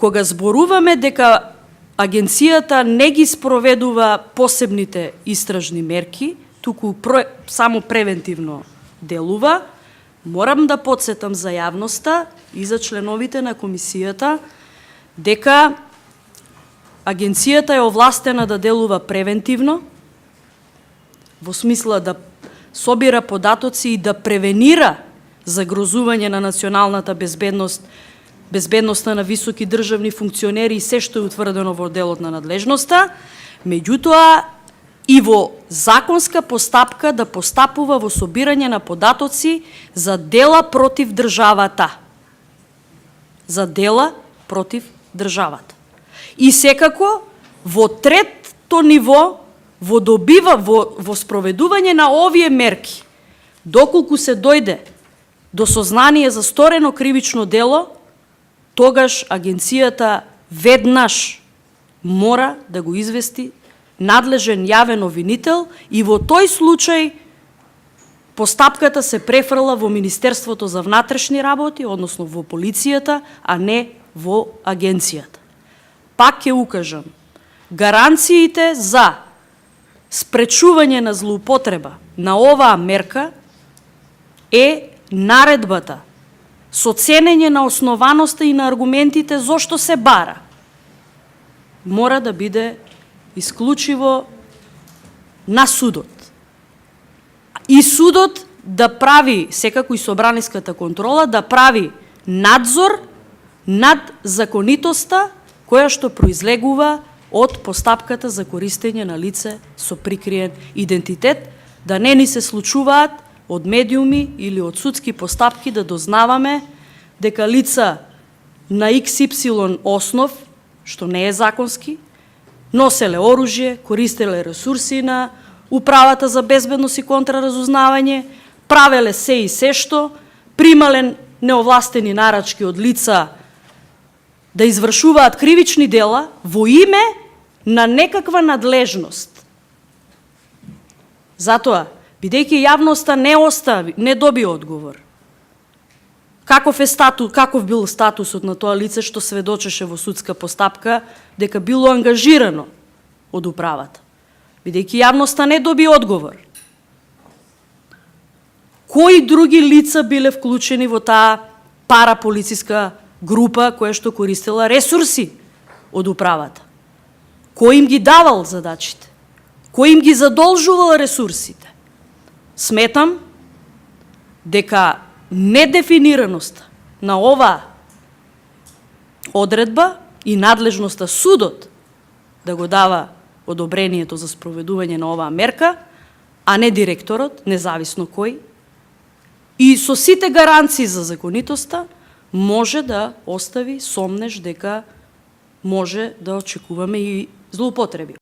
кога зборуваме дека агенцијата не ги спроведува посебните истражни мерки, туку само превентивно делува, морам да подсетам за јавноста и за членовите на комисијата дека агенцијата е овластена да делува превентивно, во смисла да собира податоци и да превенира загрозување на националната безбедност, безбедноста на високи државни функционери и се што е утврдено во делот на надлежноста, меѓутоа и во законска постапка да постапува во собирање на податоци за дела против државата. За дела против државата. И секако, во трето ниво, во спроведување на овие мерки, доколку се дојде до сознание за сторено кривично дело, тогаш агенцијата веднаш мора да го извести надлежен јавен обвинител и во тој случај постапката се префрла во Министерството за внатрешни работи, односно во полицијата, а не во агенцијата. Пак ќе укажам, гаранциите за спречување на злоупотреба на оваа мерка е наредбата со ценење на основаноста и на аргументите зошто се бара. Мора да биде исклучиво на судот. И судот да прави, секако и собраниската контрола, да прави надзор над законитоста која што произлегува од постапката за користење на лице со прикриен идентитет, да не ни се случуваат од медиуми или од судски постапки да дознаваме дека лица на XY основ, што не е законски, носеле оружје, користеле ресурси на Управата за безбедност и контраразузнавање, правеле се и се што, примале неовластени нарачки од лица да извршуваат кривични дела во име на некаква надлежност. Затоа, бидејќи јавноста не доби одговор, каков бил статусот на тоа лице што сведочеше во судска постапка дека било ангажирано од управата. Бидејќи јавноста не доби одговор, кои други лица биле вклучени во таа параполициска група која што користела ресурси од управата? Кој им ги давал задачите? Кој им ги задолжувал ресурсите? Сметам дека недефинираноста на оваа одредба и надлежноста судот да го дава одобрението за спроведување на оваа мерка, а не директорот, независно кој, и со сите гаранции за законитоста, може да остави сомнеш дека може да очекуваме и злоупотреби.